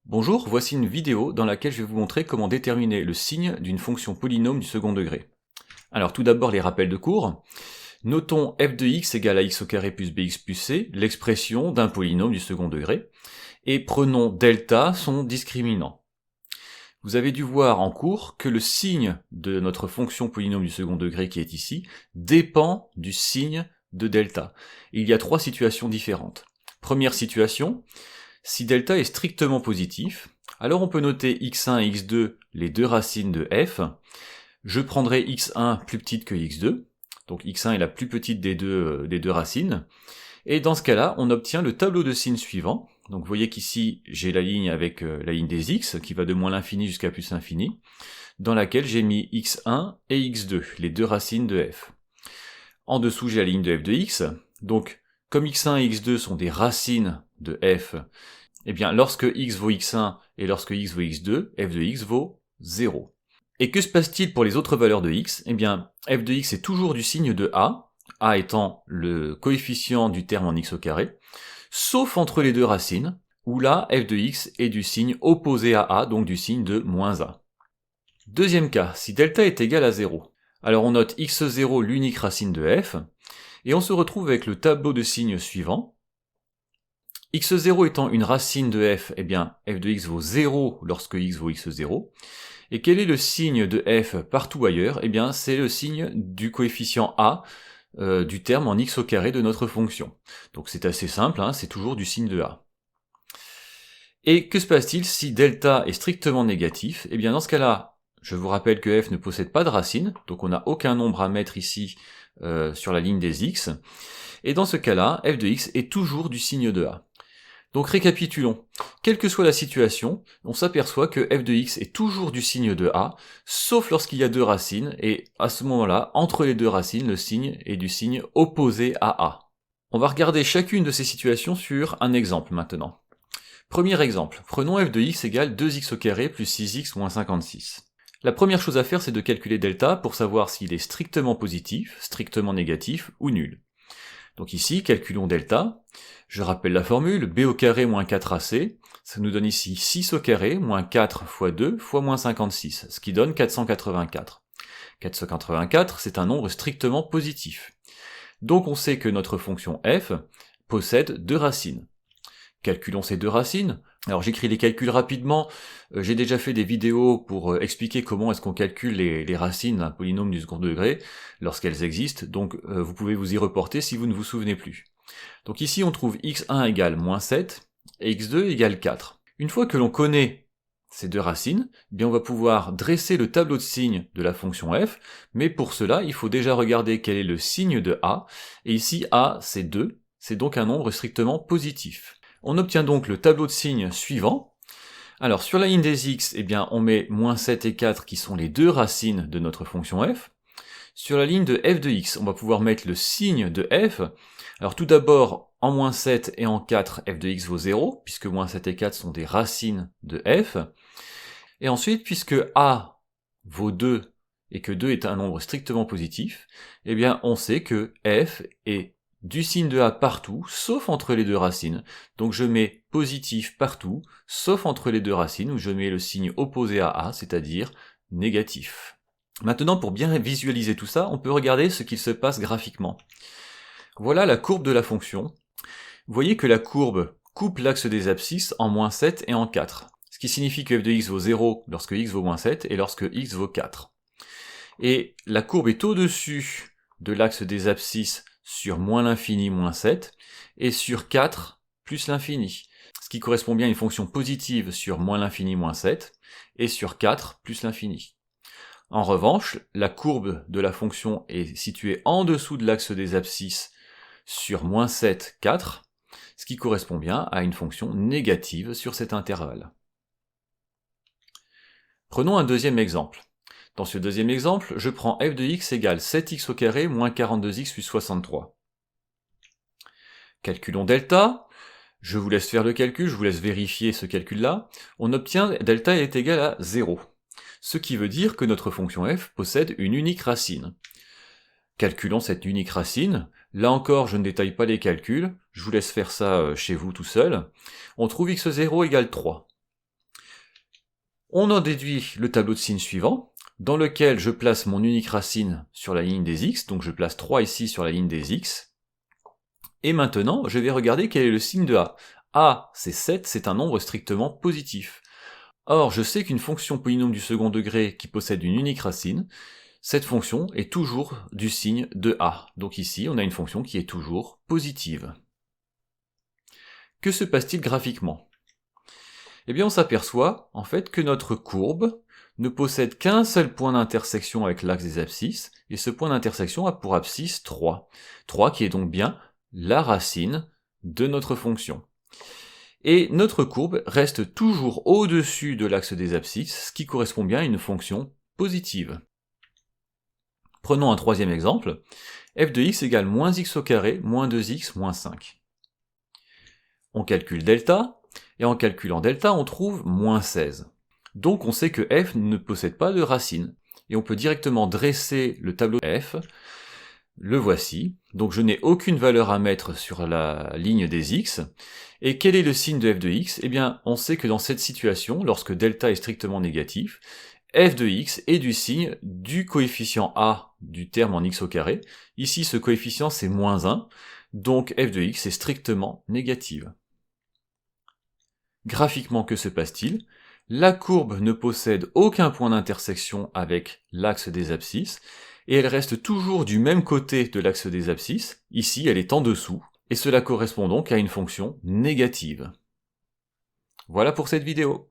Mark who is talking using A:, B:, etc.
A: Bonjour, voici une vidéo dans laquelle je vais vous montrer comment déterminer le signe d'une fonction polynôme du second degré. Alors tout d'abord les rappels de cours. Notons f de x égale à x au carré plus bx plus c, l'expression d'un polynôme du second degré, et prenons delta son discriminant. Vous avez dû voir en cours que le signe de notre fonction polynôme du second degré qui est ici dépend du signe de delta. Il y a trois situations différentes. Première situation, si delta est strictement positif, alors on peut noter x1 et x2, les deux racines de f. Je prendrai x1 plus petite que x2, donc x1 est la plus petite des deux racines. Et dans ce cas-là, on obtient le tableau de signes suivant. Donc vous voyez qu'ici, j'ai la ligne avec la ligne des x, qui va de moins l'infini jusqu'à plus l'infini, dans laquelle j'ai mis x1 et x2, les deux racines de f. En dessous, j'ai la ligne de f de x, donc comme x1 et x2 sont des racines de f, eh bien lorsque x vaut x1 et lorsque x vaut x2, f de x vaut 0. Et que se passe-t-il pour les autres valeurs de x? Eh bien, f de x est toujours du signe de a étant le coefficient du terme en x au carré, sauf entre les deux racines, où là, f de x est du signe opposé à a, donc du signe de moins a. Deuxième cas, si delta est égal à 0, alors on note x0 l'unique racine de f, et on se retrouve avec le tableau de signes suivant. x0 étant une racine de f, eh bien f de x vaut 0 lorsque x vaut x0. Et quel est le signe de f partout ailleurs? Eh bien c'est le signe du coefficient a du terme en x au carré de notre fonction. Donc c'est assez simple, hein, c'est toujours du signe de a. Et que se passe-t-il si delta est strictement négatif? Eh bien dans ce cas-là, je vous rappelle que f ne possède pas de racine, donc on n'a aucun nombre à mettre ici sur la ligne des x. Et dans ce cas-là, f de x est toujours du signe de a. Donc récapitulons. Quelle que soit la situation, on s'aperçoit que f de x est toujours du signe de a, sauf lorsqu'il y a deux racines, et à ce moment-là, entre les deux racines, le signe est du signe opposé à a. On va regarder chacune de ces situations sur un exemple maintenant. Premier exemple, prenons f de x égale 2x au carré plus 6x moins 56. La première chose à faire, c'est de calculer delta pour savoir s'il est strictement positif, strictement négatif ou nul. Donc ici, calculons delta. Je rappelle la formule, b au carré moins 4ac, ça nous donne ici 6 au carré moins 4 fois 2 fois moins 56, ce qui donne 484. 484, c'est un nombre strictement positif. Donc on sait que notre fonction f possède deux racines. Calculons ces deux racines. Alors j'écris les calculs rapidement, j'ai déjà fait des vidéos pour expliquer comment est-ce qu'on calcule les racines d'un polynôme du second degré lorsqu'elles existent, donc vous pouvez vous y reporter si vous ne vous souvenez plus. Donc ici on trouve x1 égale moins 7 et x2 égale 4. Une fois que l'on connaît ces deux racines, eh bien on va pouvoir dresser le tableau de signes de la fonction f, mais pour cela il faut déjà regarder quel est le signe de a, et ici a c'est 2, c'est donc un nombre strictement positif. On obtient donc le tableau de signes suivant. Alors sur la ligne des x, eh bien, on met moins 7 et 4 qui sont les deux racines de notre fonction f. Sur la ligne de f de x, on va pouvoir mettre le signe de f. Alors tout d'abord, en moins 7 et en 4, f de x vaut 0, puisque moins 7 et 4 sont des racines de f. Et ensuite, puisque a vaut 2 et que 2 est un nombre strictement positif, eh bien on sait que f est du signe de a partout, sauf entre les deux racines. Donc je mets positif partout, sauf entre les deux racines, où je mets le signe opposé à a, c'est-à-dire négatif. Maintenant, pour bien visualiser tout ça, on peut regarder ce qu'il se passe graphiquement. Voilà la courbe de la fonction. Vous voyez que la courbe coupe l'axe des abscisses en moins 7 et en 4. Ce qui signifie que f de x vaut 0 lorsque x vaut moins 7 et lorsque x vaut 4. Et la courbe est au-dessus de l'axe des abscisses sur moins l'infini moins 7, et sur 4 plus l'infini, ce qui correspond bien à une fonction positive sur moins l'infini moins 7, et sur 4 plus l'infini. En revanche, la courbe de la fonction est située en dessous de l'axe des abscisses sur moins 7, 4, ce qui correspond bien à une fonction négative sur cet intervalle. Prenons un deuxième exemple. Dans ce deuxième exemple, je prends f de x égale 7x au carré moins 42x plus 63. Calculons delta. Je vous laisse faire le calcul, je vous laisse vérifier ce calcul-là. On obtient delta est égal à 0. Ce qui veut dire que notre fonction f possède une unique racine. Calculons cette unique racine. Là encore, je ne détaille pas les calculs. Je vous laisse faire ça chez vous tout seul. On trouve x0 égale 3. On en déduit le tableau de signes suivant, dans lequel je place mon unique racine sur la ligne des x, donc je place 3 ici sur la ligne des x. Et maintenant, je vais regarder quel est le signe de a. A, c'est 7, c'est un nombre strictement positif. Or, je sais qu'une fonction polynôme du second degré qui possède une unique racine, cette fonction est toujours du signe de a. Donc ici, on a une fonction qui est toujours positive. Que se passe-t-il graphiquement? Eh bien, on s'aperçoit, en fait, que notre courbe ne possède qu'un seul point d'intersection avec l'axe des abscisses, et ce point d'intersection a pour abscisse 3. 3 qui est donc bien la racine de notre fonction. Et notre courbe reste toujours au-dessus de l'axe des abscisses, ce qui correspond bien à une fonction positive. Prenons un troisième exemple. F de x égale moins x au carré, moins 2x, moins 5. On calcule delta, et en calculant delta, on trouve moins 16. Donc on sait que f ne possède pas de racine, et on peut directement dresser le tableau f. Le voici, donc je n'ai aucune valeur à mettre sur la ligne des x, et quel est le signe de f de x? Eh bien, on sait que dans cette situation, lorsque delta est strictement négatif, f de x est du signe du coefficient a du terme en x au carré. Ici, ce coefficient c'est moins 1, donc f de x est strictement négative. Graphiquement, que se passe-t-il? La courbe ne possède aucun point d'intersection avec l'axe des abscisses, et elle reste toujours du même côté de l'axe des abscisses. Ici, elle est en dessous, et cela correspond donc à une fonction négative. Voilà pour cette vidéo.